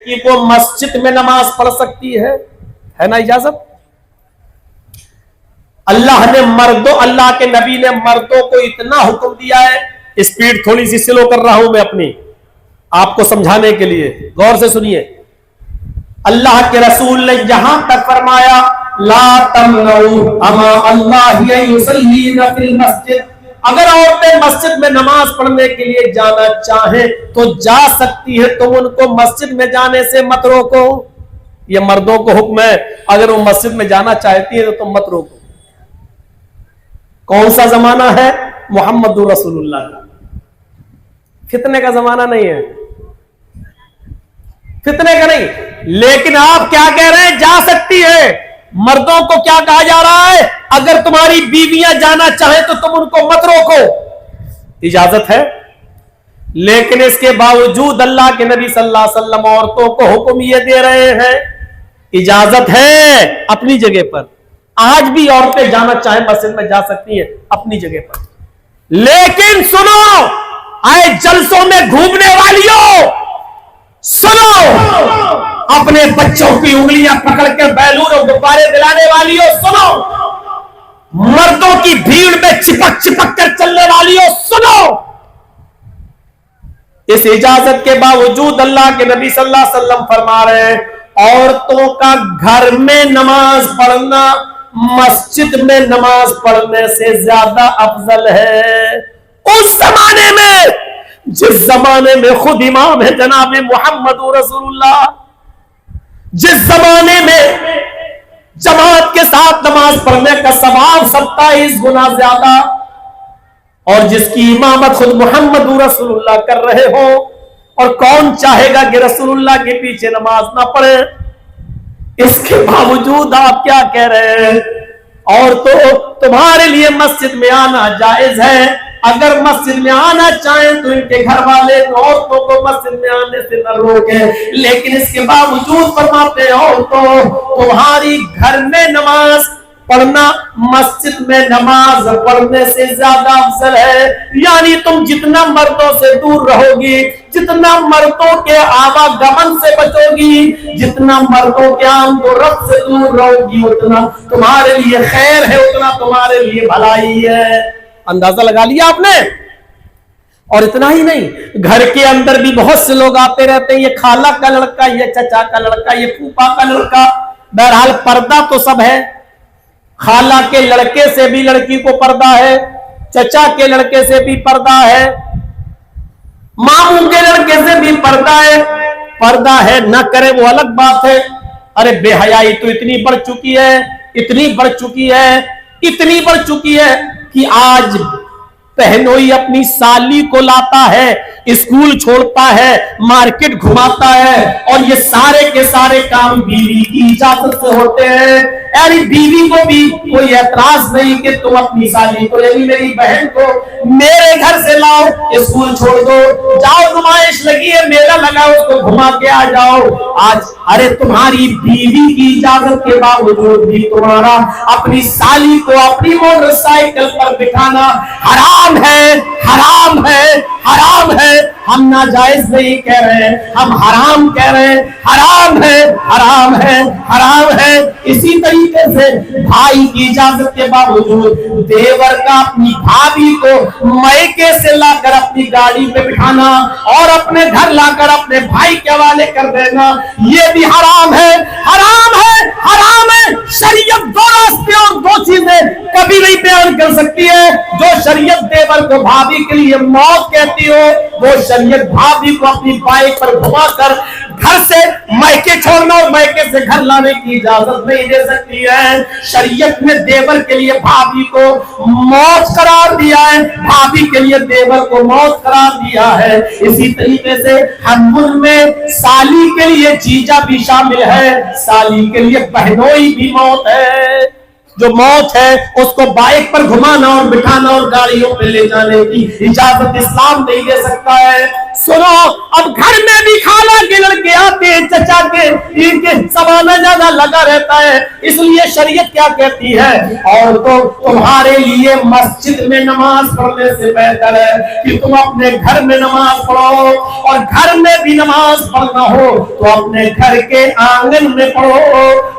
कि वो मस्जिद में नमाज पढ़ सकती है ना इजाजत? अल्लाह के नबी ने मर्दों को इतना हुक्म दिया है। स्पीड थोड़ी सी स्लो कर रहा हूं मैं अपनी, आपको समझाने के लिए, गौर से सुनिए। अल्लाह के रसूल ने यहां तक फरमाया, ला तमनऊ अमा अल्लाह युसल्लीना फिल मस्जिद, अगर औरतें मस्जिद में नमाज पढ़ने के लिए जाना चाहें तो जा सकती है, तुम उनको मस्जिद में जाने से मत रोको। ये मर्दों को हुक्म है, अगर वो मस्जिद में जाना चाहती है तो तुम मत रोको। कौन सा जमाना है? मोहम्मदुर रसूलुल्लाह का। फितने का जमाना नहीं है, फितने का नहीं। लेकिन आप क्या कह रहे हैं? जा सकती है। मर्दों को क्या कहा जा रहा है? अगर तुम्हारी बीवियां जाना चाहे तो तुम उनको मत रोको, इजाजत है। लेकिन इसके बावजूद अल्लाह के नबी सल्लल्लाहु अलैहि वसल्लम औरतों को हुक्म ये दे रहे हैं, इजाजत है अपनी जगह पर। आज भी औरतें जाना चाहे मस्जिद में जा सकती हैं अपनी जगह पर। लेकिन सुनो, आए जलसों में घूमने वालियों, सुनो, अपने बच्चों की उंगलियां पकड़ के बैलून और गुब्बारे दिलाने वालियों, सुनो, मर्दों की भीड़ में चिपक चिपक कर चलने वालियों, सुनो। इस इजाजत के बावजूद अल्लाह के नबी सल्लल्लाहु अलैहि वसल्लम फरमा रहे हैं, औरतों का घर में नमाज पढ़ना मस्जिद में नमाज पढ़ने से ज्यादा अफजल है। उस जमाने में, जिस जमाने में खुद इमाम है जनाब मोहम्मद रसूलुल्लाह, जिस जमाने में जमात के साथ नमाज पढ़ने का सवाब 27 गुना ज्यादा, और जिसकी इमामत खुद मोहम्मद रसूलुल्लाह कर रहे हो, और कौन चाहेगा कि रसूलुल्लाह के पीछे नमाज ना पढ़े? इसके बावजूद आप क्या कह रहे हैं? और तो तुम्हारे लिए मस्जिद में आना जायज है। अगर मस्जिद में आना चाहें तो इनके घर वाले औरतों को मस्जिद में आने से न रोके, लेकिन इसके बावजूद फरमाते हैं औरतों, तुम्हारी घर में नमाज पढ़ना मस्जिद में नमाज पढ़ने से ज्यादा अफजल है। यानी तुम जितना मर्दों से दूर रहोगी, जितना मर्दों के आवागमन से बचोगी, जितना मर्दों के आमदोरफ्त से दूर रहोगी, उतना तुम्हारे लिए खैर है, उतना तुम्हारे लिए भलाई है। अंदाजा लगा लिया आपने? और इतना ही नहीं, घर के अंदर भी बहुत से लोग आते रहते हैं, ये खाला का लड़का, ये चचा का लड़का, ये फूफा का लड़का। बहरहाल पर्दा तो सब है, खाला के लड़के से भी लड़की को पर्दा है, चचा के लड़के से भी पर्दा है, मामू के लड़के से भी पर्दा है। पर्दा है न करे वो अलग बात है। अरे बेहयाई तो इतनी बढ़ चुकी है, इतनी बढ़ चुकी है, इतनी बढ़ चुकी है कि आज बहनोई अपनी साली को लाता है, स्कूल छोड़ता है, मार्केट घुमाता है, और ये सारे के सारे काम बीवी की इजाजत से होते हैं। यानी बीवी को भी कोई एतराज नहीं कि तुम अपनी साली को, यानी मेरी बहन को मेरे घर से लाओ, स्कूल छोड़ दो, जाओ नुमाइश लगी है, मेला लगा, उसको घुमा के आ जाओ। आज अरे तुम्हारी बीवी की इजाजत के बावजूद भी तुम्हारा अपनी साली को अपनी मोटरसाइकिल पर बिठाना हराम है, हराम है, हराम है। हम नाजायज नहीं कह रहे हैं, हम हराम कह रहे हैं। हराम है, हराम है, हराम है। इसी तरीके से भाई की इजाजत के बावजूद देवर का अपनी भाभी को मायके से लाकर अपनी गाड़ी पे बिठाना और अपने घर लाकर अपने भाई के हवाले कर देना, ये भी हराम है, हराम है, हराम है। शरीयत दो रास्ते और दो चीजें कभी नहीं बयान कर सकती है। जो शरीयत देवर को भाभी के लिए मौत कहती हो, वो शरीयत भाभी को अपनी बाइक पर घुमाकर घर से मायके छोड़ना और मायके से घर लाने की इजाजत नहीं दे सकती है। शरीयत ने देवर के लिए भाभी को मौत करार दिया है, भाभी के लिए देवर को मौत करार दिया है। इसी तरीके से हम्मुल में साली के लिए जीजा भी शामिल है, साली के लिए बहनोई भी मौत है। जो मौत है उसको बाइक पर घुमाना और बिठाना और गाड़ियों पे ले जाने की इजाजत इस्लाम नहीं दे सकता है। सुनो, अब घर में भी खाला के लड़के आते हैं, चचा के इनके समाना ज्यादा लगा रहता है। इसलिए शरीयत क्या कहती है, और तो तुम्हारे लिए मस्जिद में नमाज पढ़ने से बेहतर है कि तुम अपने घर में नमाज पढ़ो, और घर में भी नमाज पढ़ना हो तो अपने घर के आंगन में पढ़ो,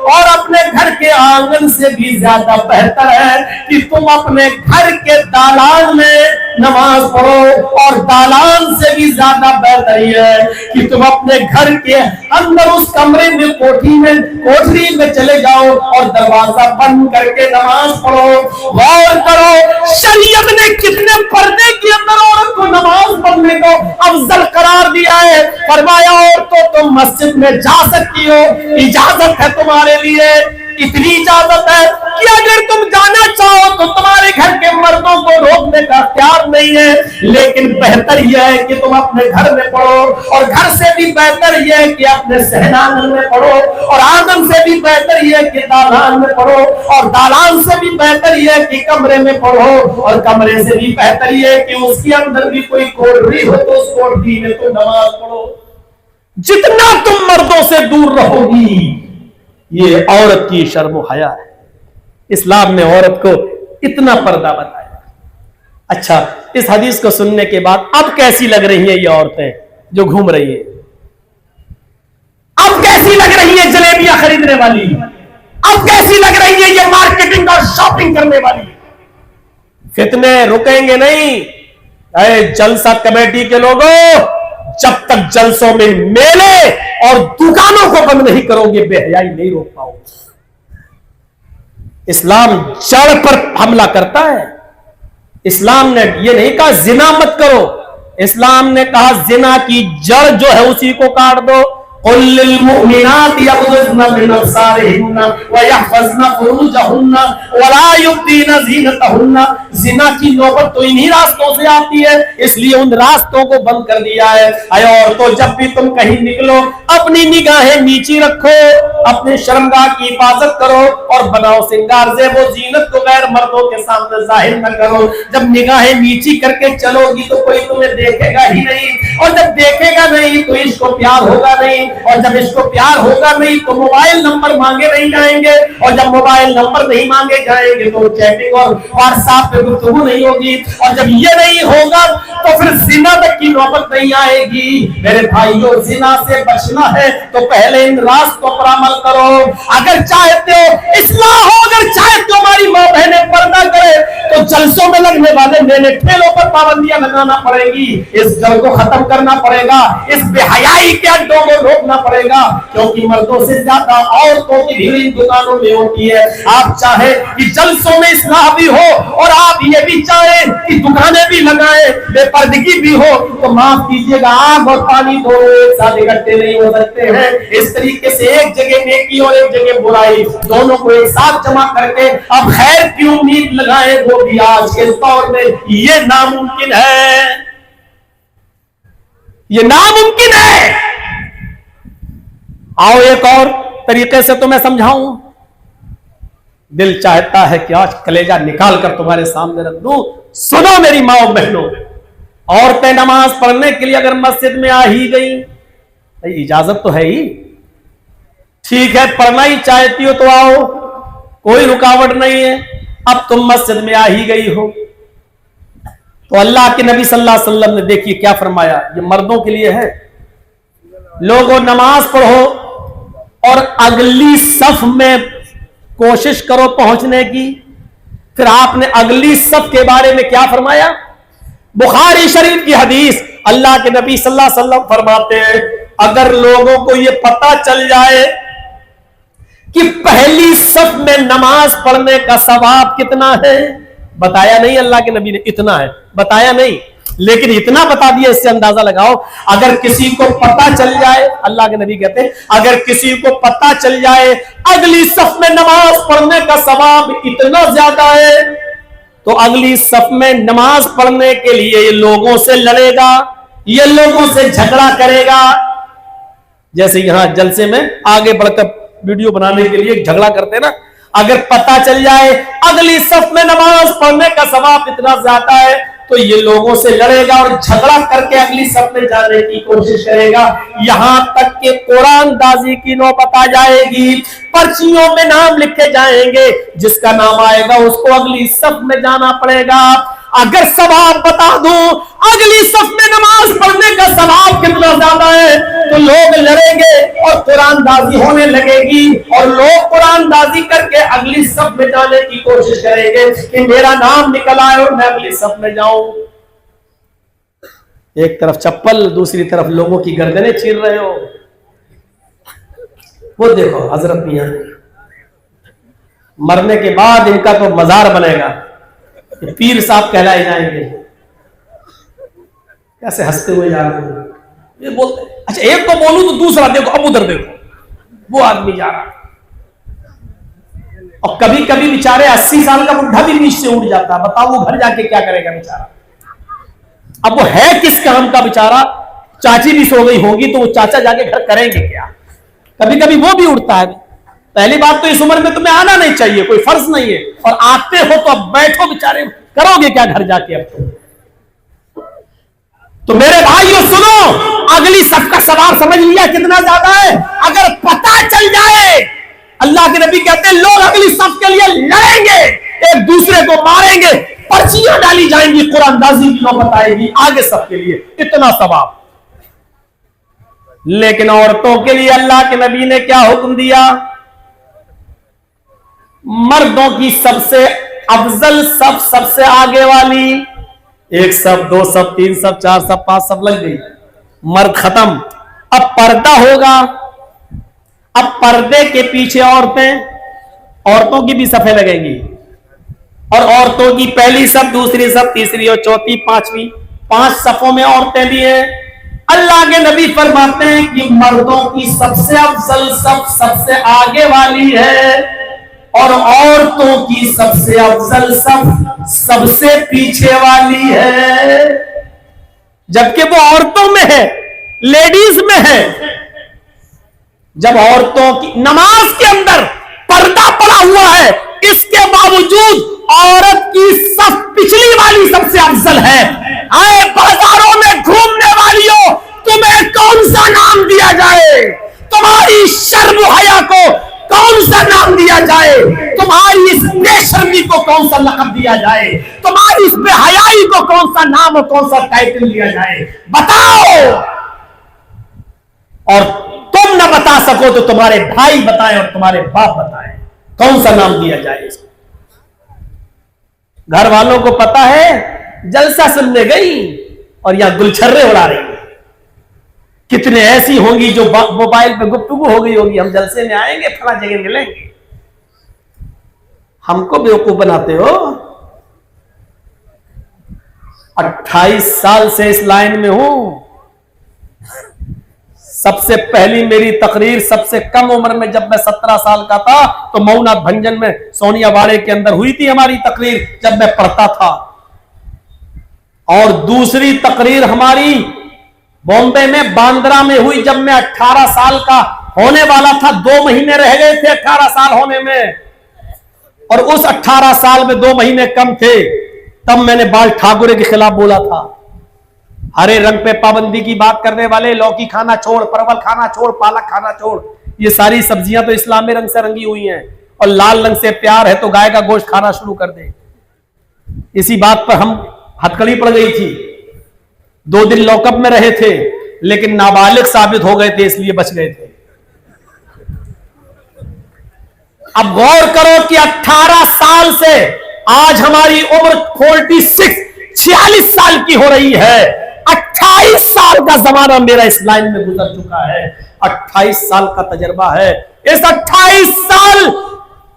और अपने घर के आंगन से भी ज्यादा बेहतर है कि तुम अपने घर के दालान में नमाज पढ़ो, और दालान से भी ज्यादा बेहतर है कि तुम अपने घर के अंदर उस कमरे में कोठरी में चले जाओ और दरवाजा बंद करके नमाज पढ़ो। गौर करो, शरीयत ने कितने पर्दे के अंदर औरत को नमाज पढ़ने को अफजल करार दिया है। फरमाया और तो तुम मस्जिद में जा सकती हो, इजाजत है तुम्हारे लिए, इतनी इजाजत है कि अगर तुम जाना चाहो तो तुम्हारे घर के मर्दों को रोकने का अख्तियार नहीं है, लेकिन बेहतर यह है कि तुम अपने घर में पढ़ो, और घर से भी बेहतर यह है कि अपने सहनांगन में पढ़ो, और आंगन से भी बेहतर यह है कि दालान में पढ़ो, और दालान से भी बेहतर यह है कि कमरे में पढ़ो, और कमरे से भी बेहतर यह है कि उसके अंदर भी कोई कोठरी हो तो उस कोठरी में तुम नमाज पढ़ो। जितना तुम मर्दों से दूर रहोगी, ये औरत की शर्म हया है। इस्लाम ने औरत को इतना पर्दा बताया। अच्छा, इस हदीस को सुनने के बाद अब कैसी लग रही है ये औरतें जो घूम रही है? अब कैसी लग रही है जलेबियां खरीदने वाली? अब कैसी लग रही है ये मार्केटिंग और शॉपिंग करने वाली? फितने रुकेंगे नहीं। अरे जलसा कमेटी के लोगों, जब तक जलसों में मेले और दुकानों को बंद नहीं करोगे, बेहयाई नहीं रोक पाओगे। इस्लाम जड़ पर हमला करता है। इस्लाम ने यह नहीं कहा जिना मत करो, इस्लाम ने कहा जिना की जड़ जो है उसी को काट दो। जिना की नौबत तो इन्हीं रास्तों से आती है, इसलिए उन रास्तों को बंद कर दिया है। और तो जब भी तुम कहीं निकलो अपनी निगाहें नीची रखो, अपने शर्मगाह की हिफाजत करो, और बनाओ सिंगार से वो जीनत को गैर मर्दों के सामने जाहिर न करो। जब निगाहें नीची करके चलोगी तो कोई तुम्हें देखेगा ही नहीं, और जब देखेगा नहीं तो इसको प्यार होगा नहीं, और जब इसको प्यार होगा नहीं तो मोबाइल नंबर मांगे नहीं जाएंगे, और जब मोबाइल नंबर नहीं मांगे जाएंगे तो चैटिंग और व्हाट्सएप पे गुफ्तगू नहीं होगी, और जब ये नहीं होगा तो फिर जिना तक की नौबत नहीं आएगी। मेरे भाइयों, जिना से बचना है तो पहले इन रास्तों पर अमल करो। अगर चाहते हो इस्लाह हो, अगर चाहते हो हमारी माँ बहनें पर्दा करे, तो जलसों में लगने वाले मेले ठेलों पर पाबंदियां लगाना पड़ेगी। इस जल को खत्म करना पड़ेगा, इस बेहयाई के अड्डों को रोकना पड़ेगा, क्योंकि मर्दों से ज्यादा औरतों की भीड़ इन दुकानों में होती है। आप चाहे कि जलसों में इस्लाह भी हो, और आप ये भी चाहे कि दुकानें भी लगाएं, बेपर्दगी भी हो, तो माफ कीजिएगा आग और पानी दोनों एक साथ इकट्ठे नहीं हो सकते हैं। इस तरीके से एक जगह नेकी और एक जगह बुराई, दोनों को एक साथ जमा करके अब खैर की उम्मीद लगाए, वो भी आज के दौर में ये नामुमकिन है, ये नामुमकिन है। आओ एक और तरीके से तो मैं समझाऊं। दिल चाहता है कि आज कलेजा निकाल कर तुम्हारे सामने रख दूं। सुनो मेरी माओ बहनों, औरतें नमाज पढ़ने के लिए अगर मस्जिद में आ ही गई, इजाजत तो है ही, ठीक है, पढ़ना ही चाहती हो तो आओ, कोई रुकावट नहीं है। अब तुम मस्जिद में आ ही गई हो तो अल्लाह के नबी सल्लल्लाहु अलैहि वसल्लम ने देखिए क्या फरमाया, ये मर्दों के लिए है। लोगों नमाज पढ़ो और अगली सफ में कोशिश करो पहुंचने की। फिर आपने अगली सफ के बारे में क्या फरमाया? बुखारी शरीफ की हदीस, अल्लाह के नबी सल्लल्लाहु अलैहि वसल्लम फरमाते हैं, अगर लोगों को यह पता चल जाए कि पहली सफ में नमाज पढ़ने का सवाब कितना है, बताया नहीं अल्लाह के नबी ने, इतना है बताया नहीं, लेकिन इतना बता दिया, इससे अंदाजा लगाओ। अगर किसी को पता चल जाए, अल्लाह के नबी कहते हैं, अगर किसी को पता चल जाए अगली सफ में नमाज पढ़ने का सवाब इतना ज्यादा है, तो अगली सफ में नमाज पढ़ने के लिए ये लोगों से लड़ेगा, ये लोगों से झगड़ा करेगा। जैसे यहां जलसे में आगे बढ़कर वीडियो बनाने के लिए झगड़ा करते ना, अगर पता चल जाए अगली सफ में नमाज पढ़ने का सवाब इतना ज्यादा है, तो ये लोगों से लड़ेगा और झगड़ा करके अगली सफ में जाने की कोशिश करेगा। यहां तक कि कुरानदाजी की नौबत आ जाएगी, पर्चियों में नाम लिखे जाएंगे, जिसका नाम आएगा उसको अगली सफ में जाना पड़ेगा। अगर सवाब बता दूं, अगली सफ में नमाज पढ़ने का सवाब कितना ज्यादा है, तो लोग लड़ेंगे और कुरानदाजी होने लगेगी और लोग कुरानदाजी करके अगली सफ में जाने की कोशिश करेंगे कि मेरा नाम निकल आए और मैं अगली सफ में जाऊं। एक तरफ चप्पल, दूसरी तरफ लोगों की गर्दनें चीर रहे हो। वो देखो हजरत मियां मरने के बाद इनका तो मजार बनेगा, पीर साहब कहलाए जाएंगे। कैसे हंसते हुए जा रहे हो, ये बोलते। अच्छा एक को बोलूं तो दूसरा देखो, अब उधर देखो, वो आदमी जा रहा। और कभी कभी बेचारे 80 साल का बुढ़ा भी नीचे से उठ जाता, बताओ वो घर जाके क्या करेगा बेचारा। अब वो है किस काम का बेचारा, चाची भी सो गई होगी तो वो चाचा जाके घर करेंगे क्या। कभी कभी वो भी उठता है। पहली बात तो इस उम्र में तुम्हें आना नहीं चाहिए, कोई फर्ज नहीं है, और आते हो तो अब बैठो बेचारे, करोगे क्या घर जाके अब तो मेरे भाइयों सुनो, अगली सफ का सवाब समझ लिया कितना ज्यादा है। अगर पता चल जाए, अल्लाह के नबी कहते हैं लोग अगली सफ के लिए लड़ेंगे, एक दूसरे को मारेंगे, पर्चियां डाली जाएंगी, कुरानदाजी की नौबत आएगी आगे सब के लिए, इतना सवाब। लेकिन औरतों के लिए अल्लाह के नबी ने क्या हुक्म दिया, मर्दों की सबसे अफजल सब, सबसे आगे वाली, एक सब, दो सब, तीन सब, चार सब, पांच सब लग गई, मर्द खत्म। अब पर्दा होगा, अब पर्दे के पीछे औरतें, औरतों की भी सफे लगेंगी, और औरतों की पहली सब, दूसरी सब, तीसरी और चौथी, पांचवी, 5 सफों में औरतें भी हैं। अल्लाह के नबी फरमाते हैं कि मर्दों की सबसे अफजल सब, सबसे आगे वाली है, और औरतों की सबसे अफजल सब, सबसे पीछे वाली है। जबकि वो औरतों में है, लेडीज में है। जब औरतों की नमाज के अंदर पर्दा पड़ा हुआ है, इसके बावजूद औरत की सब पिछली वाली सबसे अफजल है। आए बाजारों में घूमने वालियों, तुम्हें कौन सा नाम दिया जाए, तुम्हारी शर्म हया को कौन सा नाम दिया जाए, तुम्हारी इस बेशर्मी को कौन सा लक़ब दिया जाए, तुम्हारी इस बेहयाई को कौन सा नाम और कौन सा टाइटल दिया जाए, बताओ। और तुम ना बता सको तो तुम्हारे भाई बताएं और तुम्हारे बाप बताएं, कौन सा नाम दिया जाए इसको। घर वालों को पता है, जलसा सुनने गई और यहां गुलछर्रे उड़ा रही है। कितने ऐसी होंगी जो मोबाइल पे गुफ्तगू हो गई होगी, हम जलसे में आएंगे, फला जगह मिलेंगे। हमको बेवकूफ बनाते हो। 28 साल से इस लाइन में हूं। सबसे पहली मेरी तकरीर सबसे कम उम्र में, जब मैं 17 साल का था, तो मऊनाथ भंजन में सोनिया बाड़े के अंदर हुई थी हमारी तकरीर, जब मैं पढ़ता था। और दूसरी तकरीर हमारी बॉम्बे में बांद्रा में हुई, जब मैं 18 साल का होने वाला था। 2 महीने रह गए थे 18 साल होने में, और उस 18 साल में 2 महीने कम थे, तब मैंने बाल ठाकुरे के खिलाफ बोला था। हरे रंग पे पाबंदी की बात करने वाले, लौकी खाना छोड़, परवल खाना छोड़, पालक खाना छोड़, ये सारी सब्जियां तो इस्लामी रंग से रंगी हुई हैं, और लाल रंग से प्यार है तो गाय का गोश्त खाना शुरू कर दे। इसी बात पर हम हथकड़ी पड़ गई थी। 2 दिन लॉकअप में रहे थे, लेकिन नाबालिग साबित हो गए थे, इसलिए बच गए थे। अब गौर करो कि 18 साल से आज हमारी उम्र 46 साल की हो रही है। 28 साल का जमाना मेरा इस लाइन में गुजर चुका है। 28 साल का तजर्बा है। इस 28 साल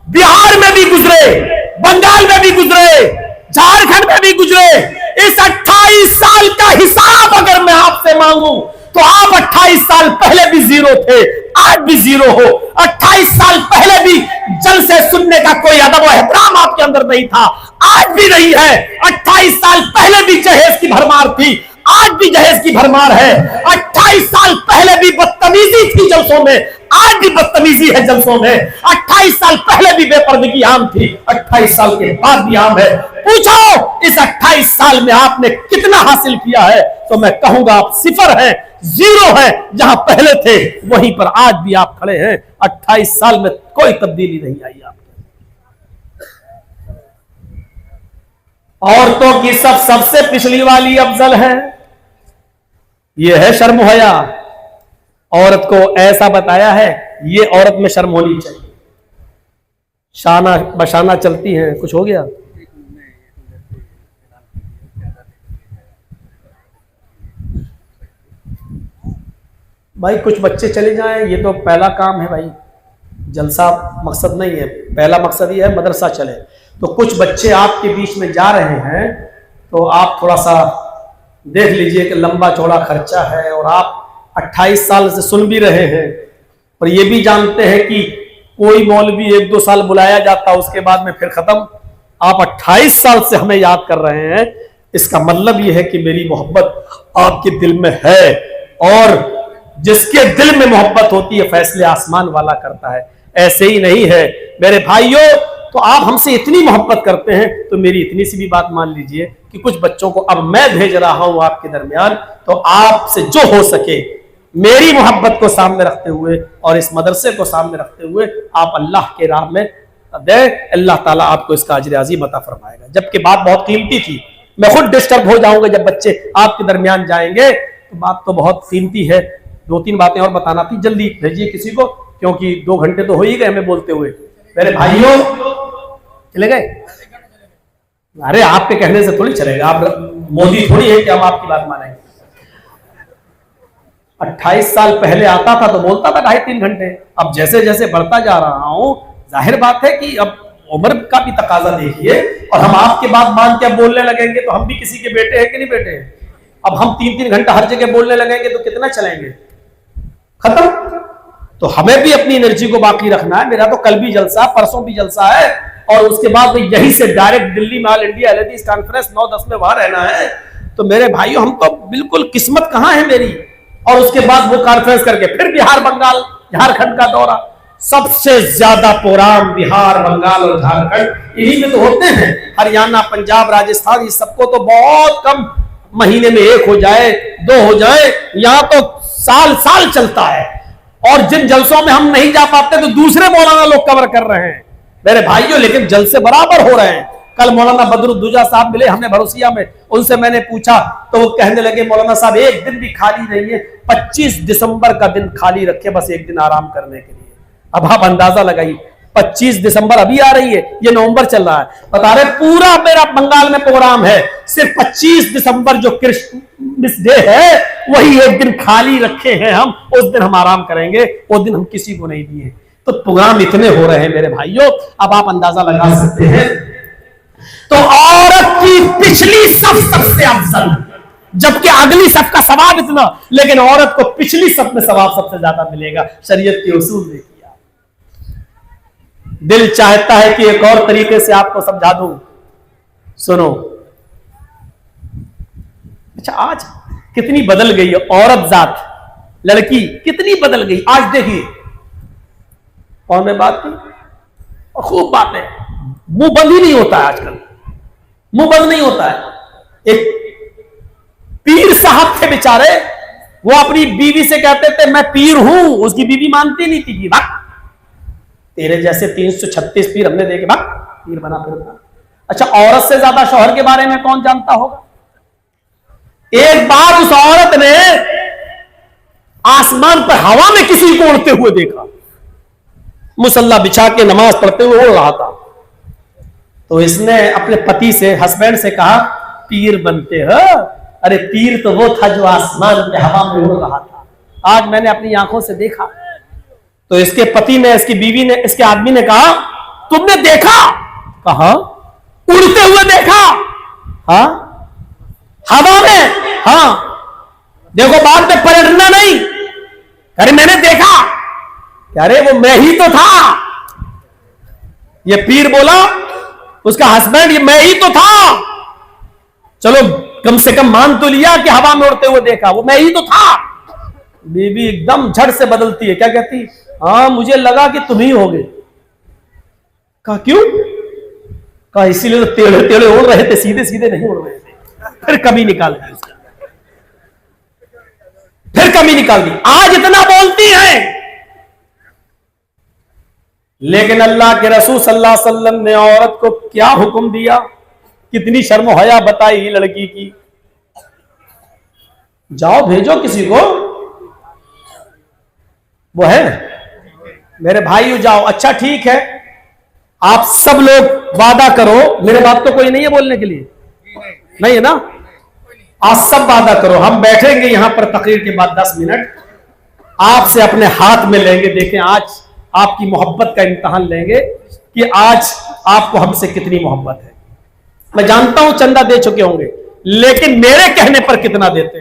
बिहार में भी गुजरे, बंगाल में भी गुजरे, झारखंड में भी गुजरे। इस 28 साल का हिसाब अगर मैं आपसे मांगू तो आप 28 साल पहले भी जीरो थे, आज भी जीरो हो। 28 साल पहले भी जलसे सुनने का कोई अदब और एहतराम आपके अंदर नहीं था, आज भी नहीं है। 28 साल पहले भी जहेज की भरमार थी, आज भी जहेज की भरमार है। 28 साल पहले भी बदतमीजी थी जलसों में, आज भी बदतमीजी है जलसों में। 28 साल पहले भी बेपर्दगी आम थी, 28 साल के बाद भी आम है। पूछो इस 28 साल में आपने कितना हासिल किया है, तो मैं कहूंगा आप सिफर हैं, जीरो है। जहां पहले थे वहीं पर आज भी आप खड़े हैं। 28 साल में कोई तब्दीली नहीं आई आप। औरतों की सबसे पिछली वाली अफजल है, यह है शर्म हया। औरत को ऐसा बताया है, ये औरत में शर्म होनी चाहिए। शाना बशाना चलती हैं, कुछ हो गया? भाई कुछ बच्चे चले जाएं, ये तो पहला काम है भाई, जलसा मकसद नहीं है। पहला मकसद ये है मदरसा चले। तो कुछ बच्चे आपके बीच में जा रहे हैं, तो आप थोड़ा सा देख लीजिए कि लंबा चौड़ा खर्चा है, और आप 28 साल से सुन भी रहे हैं, और ये भी जानते हैं कि कोई मौलवी 1-2 साल बुलाया जाता, उसके बाद में फिर खत्म। आप 28 साल से हमें याद कर रहे हैं, इसका मतलब ये है कि मेरी मोहब्बत आपके दिल में है, और जिसके दिल में मोहब्बत होती है फैसले आसमान वाला करता है। ऐसे ही नहीं है मेरे भाइयों, तो आप हमसे इतनी मोहब्बत करते हैं तो मेरी इतनी सी भी बात मान लीजिए कि कुछ बच्चों को अब मैं भेज रहा हूं आपके दरमियान, तो आपसे जो हो सके मेरी मोहब्बत को सामने रखते हुए और इस मदरसे को सामने रखते हुए आप अल्लाह के राह में दे। अल्लाह ताला आपको इसका अजर अजीम अता फरमाएगा। जबकि बात बहुत कीमती थी, मैं खुद डिस्टर्ब हो जाऊंगा जब बच्चे आपके दरमियान जाएंगे, तो बात तो बहुत कीमती है। 2-3 बातें और बताना थी, जल्दी भेजिए किसी को, क्योंकि 2 घंटे तो हो ही गए हमें बोलते हुए। मेरे भाइयों चले गए? अरे आपके कहने से थोड़ी चलेगा, आप मोदी थोड़ी है कि हम आपकी बात मानेंगे। 28 साल पहले आता था तो बोलता था 2.5-3 घंटे, अब जैसे जैसे बढ़ता जा रहा हूं, जाहिर बात है कि अब उम्र का भी तकाजा देखिए, और हम आपके बात मान के बोलने लगेंगे तो हम भी किसी के बेटे हैं कि नहीं बेटे हैं। अब हम 3-3 घंटा हर जगह बोलने लगेंगे तो कितना चलेंगे, खत्म। तो हमें भी अपनी एनर्जी को बाकी रखना है। मेरा तो कल भी जलसा, परसों भी जलसा है, और उसके बाद यहीं से डायरेक्ट दिल्ली में ऑल इंडिया हदीस कॉन्फ्रेंस 9-10 में वहां रहना है। तो मेरे भाइयों, हम तो बिल्कुल किस्मत कहां है मेरी, और उसके बाद वो कॉन्फ्रेंस करके फिर बिहार, बंगाल, झारखंड का दौरा। सबसे ज्यादा प्रोग्राम बिहार, बंगाल और झारखंड इन्हीं में तो होते हैं। हरियाणा, पंजाब, राजस्थान, इस सबको तो बहुत कम, महीने में 1 हो जाए, 2 हो जाए, यहां तो साल साल चलता है। और जिन जलसों में हम नहीं जा पाते तो दूसरे मौलाना लोग कवर कर रहे हैं मेरे भाइयों, लेकिन जलसे बराबर हो रहे हैं। कल मौलाना बदरुद्दुजा साहब मिले हमें भरोसिया में, उनसे मैंने पूछा तो वो कहने लगे मौलाना साहब एक दिन भी खाली नहीं है, 25 दिसंबर का दिन खाली रखे बस एक दिन आराम करने के लिए। अब आप अंदाजा लगाइए, 25 दिसंबर अभी आ रही है, ये नवंबर चल रहा है, बता रहे पूरा मेरा बंगाल में प्रोग्राम है, सिर्फ 25 दिसंबर जो क्रिसमस डे है वही एक दिन खाली रखे हैं हम, उस दिन हम आराम करेंगे, वो दिन हम किसी को नहीं दिए। तो प्रोग्राम इतने हो रहे हैं मेरे भाइयों, अब आप अंदाजा लगा सकते हैं। तो औरत की पिछली सफ सबसे अफजल, जबकि अगली सफ का सवाब इतना, लेकिन औरत को पिछली सफ में सवाब सबसे ज्यादा मिलेगा। शरीयत के उसूल देखिए। दिल चाहता है कि एक और तरीके से आपको समझा दूं, सुनो। अच्छा, आज कितनी बदल गई है औरत जात, लड़की कितनी बदल गई आज देखिए। और मैं बात की और खूब बात है, मुंह बंद ही नहीं होता है आजकल, मुंह बंद नहीं होता है। एक पीर साहब थे बेचारे, वो अपनी बीवी से कहते थे मैं पीर हूं, उसकी बीवी मानती नहीं थी कि भाग तेरे जैसे 336 पीर हमने देखे, भाग पीर बना फिरता। अच्छा, औरत से ज्यादा शौहर के बारे में कौन जानता होगा। एक बार उस औरत ने आसमान पर हवा में किसी को उड़ते हुए देखा, मुसल्ला बिछा के नमाज पढ़ते हुए उड़ रहा था। तो इसने अपने पति से, हस्बैंड से कहा पीर बनते हो। अरे पीर तो वो था जो आसमान पे हवा में उड़ रहा था, आज मैंने अपनी आंखों से देखा। तो इसके पति ने, इसकी बीवी ने, इसके आदमी ने कहा तुमने देखा? कहा उड़ते हुए देखा। हाँ, हवा में। हाँ, देखो बाद में पलटना नहीं। अरे मैंने देखा। अरे वो मैं ही तो था। ये पीर बोला, उसका हस्बैंड, ये मैं ही तो था। चलो कम से कम मान तो लिया कि हवा में उड़ते हुए देखा, वो मैं ही तो था। बीबी एकदम झट से बदलती है, क्या कहती? हाँ मुझे लगा कि तुम ही होगे। कहा क्यों? कहा इसीलिए तो टेढ़े टेढ़े उड़ रहे थे, सीधे सीधे नहीं उड़ रहे थे। फिर कमी निकाल दी, फिर कमी निकाल दी। आज इतना बोलती है, लेकिन अल्लाह के रसूल सल्लल्लाहु अलैहि वसल्लम ने औरत को क्या हुक्म दिया, कितनी शर्म हया बताई लड़की की। जाओ भेजो किसी को, वो है मेरे भाई, जाओ। अच्छा ठीक है, आप सब लोग वादा करो, मेरे बात तो कोई नहीं है बोलने के लिए, नहीं है ना? आज सब वादा करो, हम बैठेंगे यहां पर तकरीर के बाद 10 मिनट, आपसे अपने हाथ में लेंगे, देखें आज आपकी मोहब्बत का इम्तिहान लेंगे कि आज आपको हमसे कितनी मोहब्बत है। मैं जानता हूं चंदा दे चुके होंगे, लेकिन मेरे कहने पर कितना देते हैं।